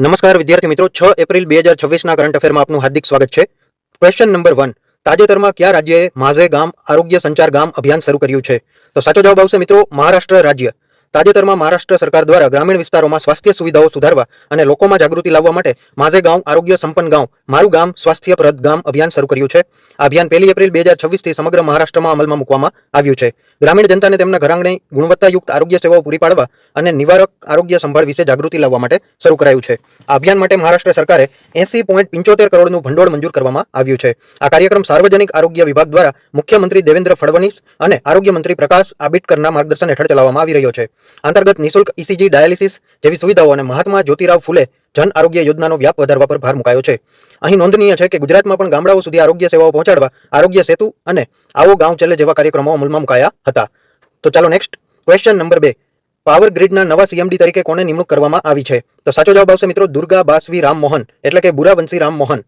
નમસ્કાર વિદ્યાર્થી મિત્રો, 6 એપ્રિલ 2026ના કરંટ અફેરમાં આપનું હાર્દિક સ્વાગત છે. Question number 1. તાજેતરમાં કયા રાજ્યએ માઝે ગામ આરોગ્ય સંચાર ગામ અભિયાન શરૂ કર્યું છે? તો સાચો જવાબ આવશે મિત્રો મહારાષ્ટ્ર રાજ્ય. તાજેતરમાં મહારાષ્ટ્ર સરકાર દ્વારા ગ્રામીણ વિસ્તારોમાં સ્વાસ્થ્ય સુવિધાઓ સુધારવા અને લોકોમાં જાગૃતિ લાવવા માટે માઝે ગામ આરોગ્ય સંપન્ન ગામ મારું ગામ સ્વાસ્થ્યપ્રદ ગામ અભિયાન શરૂ કર્યું છે. આ અભિયાન 1 એપ્રિલ 2026થી સમગ્ર મહારાષ્ટ્રમાં અમલમાં મૂકવામાં આવ્યું છે. ગ્રામીણ જનતાને તેમના ઘરઆંગણે ગુણવત્તાયુક્ત આરોગ્ય સેવાઓ પૂરી પાડવા અને નિવારક આરોગ્ય સંભાળ વિશે જાગૃતિ લાવવા માટે શરૂ કરાયું છે. આ અભિયાન માટે મહારાષ્ટ્ર સરકારે 80.75 કરોડનું ભંડોળ મંજૂર કરવામાં આવ્યું છે. આ કાર્યક્રમ સાર્વજનિક આરોગ્ય વિભાગ દ્વારા મુખ્યમંત્રી દેવેન્દ્ર ફડણવીસ અને આરોગ્ય મંત્રી પ્રકાશ આંબેડકરના માર્ગદર્શન હેઠળ ચલાવવામાં આવી રહ્યો છે. અંતર્ગત નિઃશુલ્ક ઇસીજી ડાયાલિસિસ જેવી સુવિધાઓ અને મહાત્મા જ્યોતિરાવ ફૂલે જન આરોગ્ય યોજનાનો વ્યાપ વધારવા પર ભાર મુકાયો છે. અહીં નોંધનીય છે કે ગુજરાતમાં પણ ગામડાઓ સુધી આરોગ્ય સેવાઓ પહોંચાડવા આરોગ્ય સેતુ અને આવો ગાંવ ચલે જેવા કાર્યક્રમો અમલમાં મુકાયા હતા. તો ચાલો નેક્સ્ટ ક્વેશ્ચન નંબર 2. પાવર ગ્રીડના નવા સીએમડી તરીકે કોને નિમણૂક કરવામાં આવી છે? તો સાચો જવાબ આવશે મિત્રો દુર્ગા બાસવી રામમોહન, એટલે કે બુરાવંશી રામમોહન.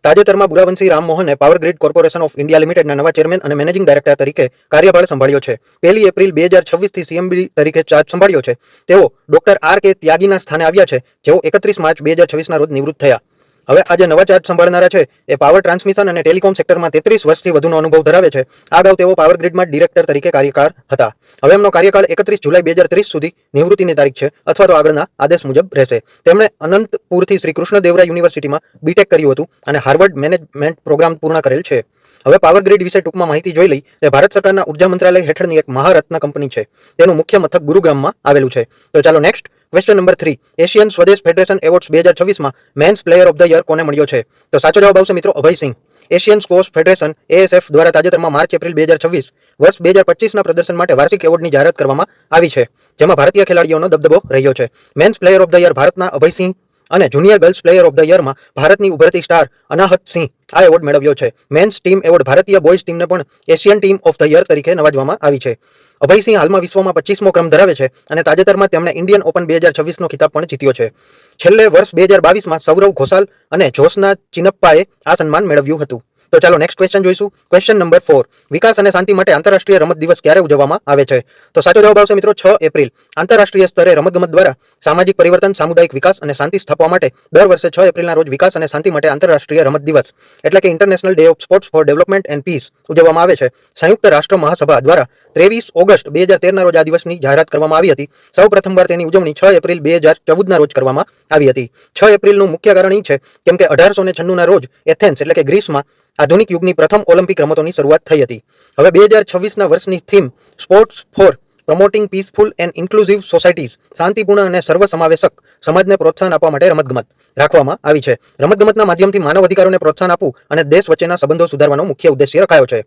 તાજેતરમાં બુરાવંશી રામમોહને power grid corporation of India લિમિટેડના નવા ચેરમેન અને મેનેજિંગ ડાયરેક્ટર તરીકે કાર્યભાર સંભાળ્યો છે. 1 એપ્રિલ 2026થી સીએમડી તરીકે ચાર્જ સંભાળ્યો છે. તેઓ ડોક્ટર આર.કે. ત્યાગીના સ્થાને આવ્યા છે, જેઓ 31 માર્ચ 2026ના રોજ નિવૃત્ત થયા. હવે આ જે નવા ચાર્જ સંભાળનારા છે એ પાવર ટ્રાન્સમિશન અને ટેલિકોમ સેક્ટરમાં 33 વર્ષથી વધુનો અનુભવ ધરાવે છે. અગાઉ તેઓ પાવર ગ્રીડમાં ડિરેક્ટર તરીકે કાર્યકાળ હતા. હવે એમનો કાર્યકાળ 31 જુલાઈ 2030 સુધી નિવૃત્તિની તારીખ છે, અથવા તો આગળના આદેશ મુજબ રહેશે. તેમણે અનંતપુરથી શ્રી કૃષ્ણદેવરાય યુનિવર્સિટીમાં બીટેક કર્યું હતું અને હાર્વર્ડ મેનેજમેન્ટ પ્રોગ્રામ પૂર્ણ કરેલ છે. હવે પાવર ગ્રીડ વિશે ટૂંકમાં માહિતી જોઈ લઈ. તે ભારત સરકારના ઉર્જા મંત્રાલય હેઠળની એક મહારત્ન કંપની છે. તેનું મુખ્ય મથક ગુરુગ્રામમાં આવેલું છે. તો ચાલો નેક્સ્ટ ક્વેશ્ચન નંબર 3. એશિયન સ્વદેશ ફેડરેશન એવોર્ડ્સ 2026માં men's player of the year કોને મળ્યો છે? તો સાચો જવાબ આવશે મિત્રો Abhay Singh. Asian squash federation ASF દ્વારા તાજેતરમાં માર્ચ એપ્રિલ 2026 વર્ષ 2025ના પ્રદર્શન માટે વાર્ષિક એવોર્ડની જાહેરાત કરવામાં આવી છે, જેમાં ભારતીય ખેલાડીઓનો દબદબો રહ્યો છે. Men's player of the year ભારતના અભયસિંહ અને junior girls player of the યરમાં ભારતની ઉભરતી સ્ટાર અનાહત સિંહ આ એવોર્ડ મેળવ્યો છે. મેન્સ ટીમ એવોર્ડ ભારતીય બોયઝ ટીમને પણ Asian team of the year તરીકે નવાજવામાં આવી છે. અભયસિંહ હાલમાં વિશ્વમાં 25મો ક્રમ ધરાવે છે અને તાજેતરમાં તેમણે ઇન્ડિયન ઓપન 2026નો ખિતાબ પણ જીત્યો છે. છેલ્લે વર્ષ 2022માં સૌરવ ઘોષાલ અને જોશના ચિનપ્પાએ આ સન્માન મેળવ્યું હતું. તો ચાલો નેક્સ્ટ ક્વેશ્ચન જોઈશું. Question number 4. વિકાસ અને શાંતિ માટે આંતરરાષ્ટ્રીય રમત દિવસ ક્યારે ઉજવવામાં આવે છે? તો સાચો જવાબ આવશે મિત્રો 6 એપ્રિલ. આંતરરાષ્ટ્રીય સ્તરે રમતગમત દ્વારા સામાજિક પરિવર્તન, સામુદાયિક વિકાસ અને શાંતિ સ્થાપવા માટે દર વર્ષે 6 એપ્રિલના રોજ વિકાસ અને શાંતિ માટે આંતરરાષ્ટ્રીય રમત દિવસ એટલે કે international day of sports for development and peace ઉજવવામાં આવે છે. સંયુક્ત રાષ્ટ્ર મહાસભા દ્વારા 23 ઓગસ્ટ 2013ના રોજ આ દિવસની જાહેરાત કરવામાં આવી હતી. સૌ પ્રથમવાર તેની ઉજવણી 6 એપ્રિલ 2014ના રોજ કરવામાં આવી હતી. 6 એપ્રિલનું મુખ્ય કારણ એ છે કેમ કે 1896ના રોજ એથેન્સ એટલે કે ગ્રીસમાં આધુનિક યુગની પ્રથમ ઓલિમ્પિક રમતોની શરૂઆત થઈ હતી. હવે 2026ના વર્ષની theme sports for promoting peaceful and inclusive societies, શાંતિપૂર્ણ અને સર્વસમાવેશક સમાજને પ્રોત્સાહન આપવા માટે રમતગમત રાખવામાં આવી છે. રમતગમતના માધ્યમથી માનવ અધિકારોને પ્રોત્સાહન આપવું અને દેશ વચ્ચેના સંબંધો સુધારવાનો મુખ્ય ઉદ્દેશ્ય રખાયો છે.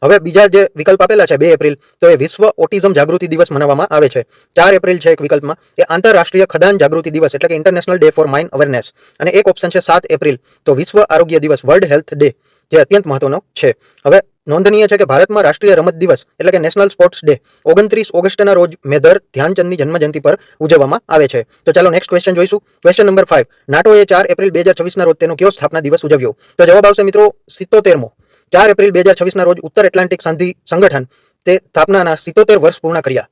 હવે બીજા જે વિકલ્પ આપેલા છે 2 એપ્રિલ, તો એ વિશ્વ ઓટિઝમ જાગૃતિ દિવસ મનાવવામાં આવે છે. 4 એપ્રિલ છે એક વિકલ્પમાં, એ આંતરરાષ્ટ્રીય ખદાન જાગૃતિ દિવસ એટલે કે international day four mine awareness, અને એક ઓપ્શન છે 7 એપ્રિલ, તો વિશ્વ આરોગ્ય દિવસ વર્લ્ડ હેલ્થ ડે, જે અત્યંત મહત્વનો છે. હવે નોંધનીય છે કે ભારતમાં રાષ્ટ્રીય રમત દિવસ એટલે કે નેશનલ સ્પોર્ટ્સ ડે 29 ઓગસ્ટના રોજ મેજર ધ્યાનચંદની જન્મજયંતિ પર ઉજવવામાં આવે છે. તો ચાલો નેક્સ્ટ ક્વેશ્ચન જોઈશું. Question number 5. નાટોએ 4 એપ્રિલ 2026ના રોજ તેનો કયો સ્થાપના દિવસ ઉજવ્યો? તો જવાબ આવશે મિત્રો 77મો. 4 એપ્રિલ 2026ના રોજ ઉત્તર એટલાન્ટિક સંધિ સંગઠન તે સ્થાપનાના 77 વર્ષ પૂર્ણ કર્યા.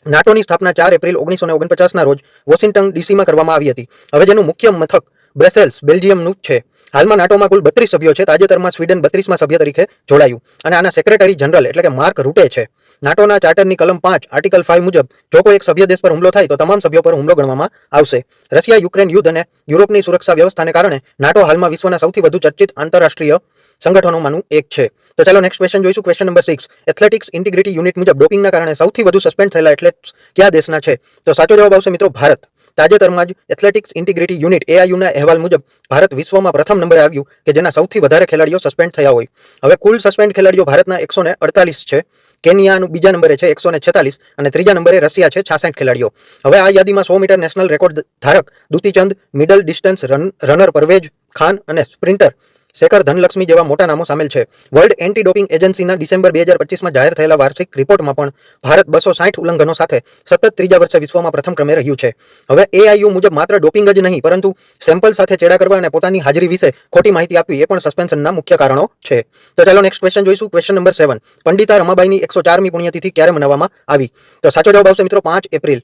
નાટોની સ્થાપના 4 એપ્રિલ 1949ના રોજ વોશિંગ્ટન ડીસીમાં કરવામાં આવી હતી. હવે જેનું મુખ્ય મથક બ્રસેલ્સ બેલ્જિયમનું છે. હાલમાં નાટોમાં કુલ 32 સભ્યો છે. તાજેતરમાં સ્વીડન 32મા સભ્ય તરીકે જોડાયું અને આના સેક્રેટરી જનરલ એટલે કે માર્ક રૂટે છે. નાટોના ચાર્ટરની કલમ 5 આર્ટિકલ 5 મુજબ જો કોઈ એક સભ્ય દેશ પર હુમલો થાય તો તમામ સભ્યો પર હુમલો ગણવામાં આવશે. રશિયા યુક્રેન યુદ્ધ અને યુરોપની સુરક્ષા વ્યવસ્થાને કારણે નાટો હાલમાં વિશ્વના સૌથી વધુ ચર્ચિત આંતરરાષ્ટ્રીય સંગઠનોમાંનું એક છે. તો ચાલો નેક્સ્ટ ક્વેશ્ચન જોઈશું. Question number 6. Athletics integrity unit મુજબ ડોપિંગના કારણે સૌથી વધુ સસ્પેન્ડ થયેલા એથ્લેટ્સ કયા દેશના છે? તો સાચો જવાબ આવશે મિત્રો ભારત. તાજેતરમાં જ એથ્લેટિક્સ ઇન્ટિગ્રિટી યુનિટ એઆઈયુના અહેવાલ મુજબ ભારત વિશ્વમાં પ્રથમ નંબરે આવ્યું કે જેના સૌથી વધારે ખેલાડીઓ સસ્પેન્ડ થયા હોય. હવે કુલ સસ્પેન્ડ ખેલાડીઓ ભારતના 148 છે, કેનિયાનું બીજા નંબરે છે 146 અને ત્રીજા નંબરે રશિયા છે 66 ખેલાડીઓ. હવે આ યાદીમાં 100 મીટર નેશનલ રેકોર્ડ ધારક Dutee Chand, middle distance runner Parvej Khan અને સ્પ્રિન્ટર શેખર ધનલક્ષ્મી જેવા મોટા નામો સામેલ છે. વર્લ્ડ એન્ટી ડોપિંગ એજન્સીના ડિસેમ્બર 2025માં જાહેર થયેલા વાર્ષિક રિપોર્ટમાં પણ ભારત 260 ઉલ્લંઘનો સાથે સતત ત્રીજા વર્ષે વિશ્વમાં પ્રથમ ક્રમે રહ્યું છે. હવે એઆઈયુ મુજબ માત્ર ડોપિંગ જ નહીં પરંતુ સેમ્પલ સાથે ચેડા કરવા અને પોતાની હાજરી વિશે ખોટી માહિતી આપવી એ પણ સસ્પેન્શનના મુખ્ય કારણો છે. તો ચાલો નેક્સ્ટ ક્વેશ્ચન જોઈશું. Question number 7. પંડિતા રમાબાઈની 104મી પુણ્યતિથિ ક્યારે મનાવવામાં આવી? તો સાચો જવાબ આવશે મિત્રો 5 એપ્રિલ.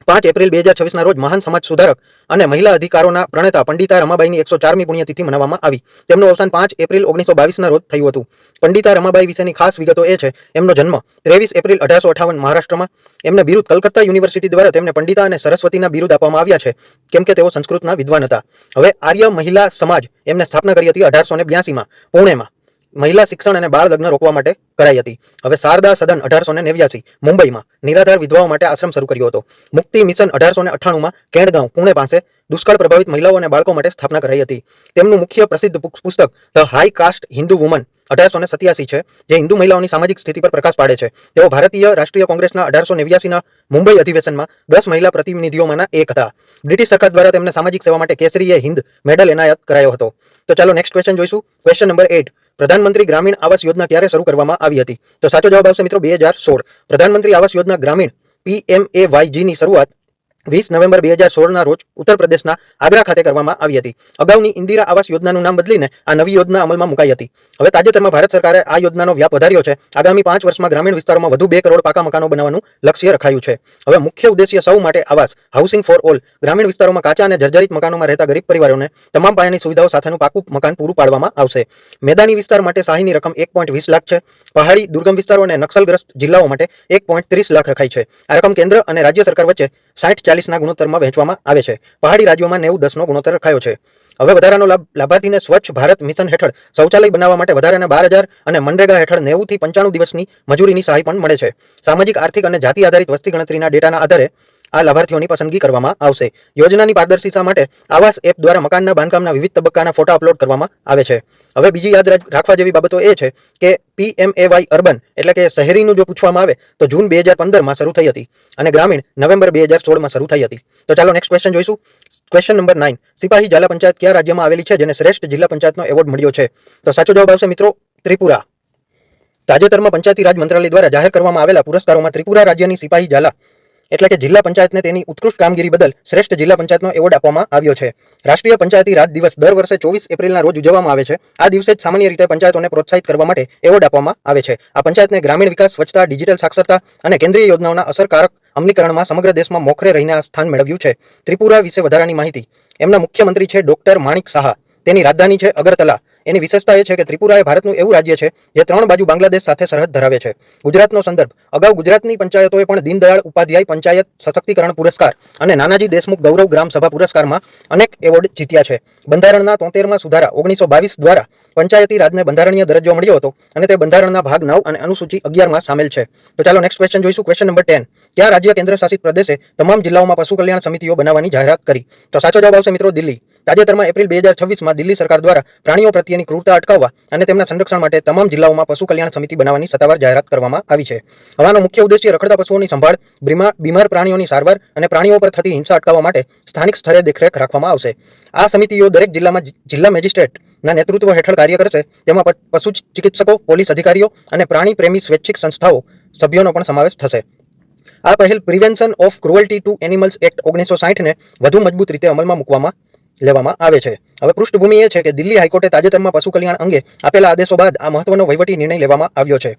5 એપ્રિલ 2026ના રોજ મહાન સમાજ સુધારક અને મહિલા અધિકારોના પ્રણેતા પંડિતા રમાબાઈની 104મી પુણ્યતિથિ મનાવવામાં આવી. તેમનું અવસાન 5 એપ્રિલ 1922ના રોજ થયું હતું. પંડિતા રમાબાઈ વિશેની ખાસ વિગતો એ છે: એમનો જન્મ 23 એપ્રિલ 1858 મહારાષ્ટ્રમાં. એમને બિરુદ કલકત્તા યુનિવર્સિટી દ્વારા તેમને પંડિતા અને સરસ્વતીના બિરુદ આપવામાં આવ્યા છે, કેમ કે તેઓ સંસ્કૃતના વિદ્વાન હતા. હવે આર્ય મહિલા સમાજ એમને સ્થાપના કરી હતી 1882માં પુણેમાં. મહિલા શિક્ષણ અને બાળ લગ્ન રોકવા માટે કરાઈ હતી. હવે શારદા સદન 1889 મુંબઈમાં નિરાધાર વિધવાઓ માટે આશ્રમ શરૂ કર્યો હતો. મુક્તિ મિશન 1898માં કેણગાંવ પુણે પાસે દુષ્કાળ પ્રભાવિત મહિલાઓ અને બાળકો માટે સ્થાપના કરાઈ હતી. તેમનું મુખ્ય પ્રસિદ્ધ પુસ્તક the high caste Hindu woman 1887 છે, જે હિન્દુ મહિલાઓની સામાજિક સ્થિતિ પર પ્રકાશ પાડે છે. તેઓ ભારતીય રાષ્ટ્રીય કોંગ્રેસના 1889ના મુંબઈ અધિવેશનમાં 10 મહિલા પ્રતિનિધિઓમાંના એક હતા. બ્રિટિશ સરકાર દ્વારા તેમને સામાજિક સેવા માટે કેસરી હિન્દ મેડલ એનાયત કરાયો હતો. તો ચાલો નેક્સ્ટ ક્વેશ્ચન જોઈશું. Question number 8. પ્રધાનમંત્રી ગ્રામીણ આવાસ યોજના ક્યારે શરૂ કરવામાં આવી હતી? તો સાચો જવાબ આવશે મિત્રો 2016. પ્રધાનમંત્રી આવાસ યોજના ગ્રામીણ PMAYGની શરૂઆત 20 નવેમ્બર 2016ના રોજ ઉત્તર પ્રદેશના આગ્રા ખાતે કરવામાં આવી હતી. અગાઉની ઇન્દિરા આવાસ યોજનાનું નામ બદલીને આ નવી યોજના અમલમાં મુકાઈ હતી. હવે તાજેતરમાં ભારત સરકારે આ યોજનાનો વ્યાપ વધાર્યો છે. આગામી 5 વર્ષમાં ગ્રામીણ વિસ્તારોમાં વધુ 2 કરોડ પાકા મકાનો બનાવવાનું લક્ષ્ય રખાયું છે. હવે મુખ્ય ઉદ્દેશ્ય સૌ માટે આવાસ, હાઉસિંગ ફોર ઓલ. ગ્રામીણ વિસ્તારોમાં કાચા અને જર્જરિત મકાનોમાં રહેતા ગરીબ પરિવારોને તમામ પાયાની સુવિધાઓ સાથેનું પાકું મકાન પૂરું પાડવામાં આવશે. મેદાની વિસ્તાર માટે સહાયની રકમ 1.20 લાખ છે. પહાડી, દુર્ગમ વિસ્તારો અને નક્સલગ્રસ્ત જિલ્લાઓ માટે 1.30 લાખ રખાઈ છે. આ રકમ કેન્દ્ર અને રાજ્ય સરકાર વચ્ચે 60-40ના ગુણોત્તરમાં વહેંચવામાં આવે છે. પહાડી રાજ્યોમાં 90-10નો ગુણોત્તર રખાયો છે. હવે વધારાનો લાભ લાભાર્થીને સ્વચ્છ ભારત મિશન હેઠળ શૌચાલય બનાવવા માટે વધારાના 12,000 અને મનરેગા હેઠળ 90 થી 95 દિવસની મજૂરીની સહાય પણ મળે છે. સામાજિક, આર્થિક અને જાતિ આધારિત વસ્તી ગણતરીના ડેટાના આધારે આ લાભાર્થીઓની પસંદગી કરવામાં આવશે. યોજનાની પારદર્શિતા માટે આવાસ એપ દ્વારા મકાનના બાંધકામના વિવિધ તબક્કાના ફોટા અપલોડ કરવામાં આવે છે. હવે બીજી યાદ રાખવા જેવી બાબતો એ છે કે PMAY અર્બન એટલે કે શહેરીનું જો પૂછવામાં આવે તો જૂન 2015માં શરૂ થઈ હતી અને ગ્રામીણ નવેમ્બર 2016માં શરૂ થઈ હતી. તો ચાલો નેક્સ્ટ ક્વેશ્ચન જોઈશું. Question number 9. સિપાહી ઝાલા પંચાયત કયા રાજ્યમાં આવેલી છે જેને શ્રેષ્ઠ જિલ્લા પંચાયતનો એવોર્ડ મળ્યો છે? તો સાચો જવાબ આવશે મિત્રો ત્રિપુરા. તાજેતરમાં પંચાયતી રાજ મંત્રાલય દ્વારા જાહેર કરવામાં આવેલા પુરસ્કારોમાં ત્રિપુરા રાજ્યની સિપાહી ઝાલા એટલે કે જિલ્લા પંચાયતને તેની ઉત્કૃષ્ટ કામગીરી બદલ શ્રેષ્ઠ જિલ્લા પંચાયતનો એવોર્ડ આપવામાં આવ્યો છે. રાષ્ટ્રીય પંચાયતી રાજ દિવસ દર વર્ષે 24 એપ્રિલના રોજ ઉજવવામાં આવે છે. આ દિવસે જ સામાન્ય રીતે પંચાયતોને પ્રોત્સાહિત કરવા માટે એવોર્ડ આપવામાં આવે છે. આ પંચાયતને ગ્રામીણ વિકાસ, સ્વચ્છતા, ડિજિટલ સાક્ષરતા અને કેન્દ્રીય યોજનાઓના અસરકારક અમલીકરણમાં સમગ્ર દેશમાં મોખરે રહીને આ સ્થાન મેળવ્યું છે. ત્રિપુરા વિશે વધારાની માહિતી. એમના મુખ્યમંત્રી છે ડોક્ટર માણિક સાહા. તેની રાજધાની છે અગરતલા. એની વિશેષતા એ છે કે ત્રિપુરા એ ભારતનું એવું રાજ્ય છે જે 3 બાજુ બાંગ્લાદેશ સાથે સરહદ ધરાવે છે. ગુજરાતનો સંદર્ભ. અગાઉ ગુજરાતની પંચાયતોએ પણ દીનદયાળ ઉપાધ્યાય પંચાયત સશક્તિકરણ પુરસ્કાર અને નાનાજી દેશમુખ ગૌરવ ગ્રામ સભા પુરસ્કારમાં અનેક એવોર્ડ જીત્યા છે. બંધારણના 73માં સુધારા 1922 દ્વારા પંચાયતી રાજને બંધારણીય દરજ્જો મળ્યો હતો અને તે બંધારણના ભાગ 9 અને અનુસૂચિ 11માં સામેલ છે. તો ચાલો નેક્સ્ટ ક્વેશ્ચન જોઈશું. Question number 10. કયા રાજ્ય કેન્દ્ર શાસિત પ્રદેશે તમામ જિલ્લાઓમાં પશુ કલ્યાણ સમિતિઓ બનાવવાની જાહેરાત કરી? તો સાચો જવાબ આવશે મિત્રો દિલ્હી. તાજેતરમાં એપ્રિલ 2026માં દિલ્હી સરકાર દ્વારા પ્રાણીઓ પ્રત્યેની ક્રૂરતા અટકાવવા અને તેમના સંરક્ષણ માટે તમામ જિલ્લાઓમાં પશુ કલ્યાણ સમિતિ બનાવવાની સત્તાવાર જાહેરાત કરવામાં આવી છે. હવાનો મુખ્ય ઉદ્દેશ્ય રખડતા પશુઓની સંભાળ, બીમાર પ્રાણીઓની સારવાર અને પ્રાણીઓ પર થતી હિંસા અટકાવવા માટે સ્થાનિક સ્તરે દેખરેખ રાખવામાં આવશે. આ સમિતિઓ દરેક જિલ્લામાં જિલ્લા મેજિસ્ટ્રેટના નેતૃત્વ હેઠળ કાર્ય કરશે. તેમાં પશુ ચિકિત્સકો, પોલીસ અધિકારીઓ અને પ્રાણી પ્રેમી સ્વૈચ્છિક સંસ્થાઓ સભ્યોનો પણ સમાવેશ થશે. આ પહેલ prevention of cruelty to animals act 1960ને વધુ મજબૂત રીતે અમલમાં મૂકવામાં લેવામાં આવે છે. હવે પૃષ્ઠભૂમિ એ છે કે દિલ્હી હાઈકોર્ટે તાજેતરમાં પશુ કલ્યાણ અંગે આપેલા આદેશો બાદ આ મહત્વનો વહીવટી નિર્ણય લેવામાં આવ્યો છે.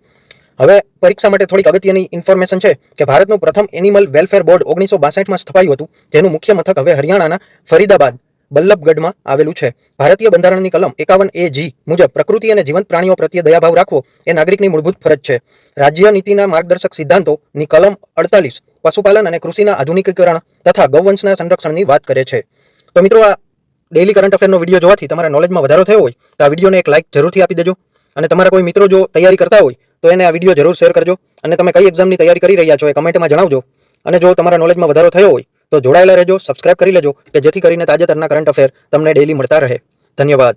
હવે પરીક્ષા માટે થોડીક અગત્યની ઇન્ફોર્મેશન છે કે ભારતનું પ્રથમ એનિમલ વેલફેર બોર્ડ 1962માં સ્થપાયું હતું, જેનું મુખ્ય મથક હવે હરિયાણાના ફરીદાબાદ બલ્લભગઢમાં આવેલું છે. ભારતીય બંધારણની કલમ 51A(G) મુજબ પ્રકૃતિ અને જીવંત પ્રાણીઓ પ્રત્યે દયાભાવ રાખવો એ નાગરિકની મૂળભૂત ફરજ છે. રાજ્ય નીતિના માર્ગદર્શક સિદ્ધાંતોની કલમ 48 પશુપાલન અને કૃષિના આધુનિકીકરણ તથા ગૌવંશના સંરક્ષણની વાત કરે છે. તો મિત્રો, આ ડેઇલી કરંટ અફેરનો વિડીયો જોવાથી તમારા નોલેજમાં વધારો થયો હોય તો આ વિડીયોને એક લાઇક જરૂરથી આપી દેજો. અને તમારા કોઈ મિત્રો જો તૈયારી કરતા હોય તો એને આ વિડીયો જરૂર શેર કરજો. અને તમે કઈ એક્ઝામની તૈયારી કરી રહ્યા છો એ કમેન્ટમાં જણાવજો. અને જો તમારા નોલેજમાં વધારો થયો હોય તો જોડાયેલા રહેજો, સબસ્ક્રાઇબ કરી લેજો કે જેથી કરીને તાજેતરના કરંટ અફેર તમને ડેઇલી મળતા રહે. ધન્યવાદ.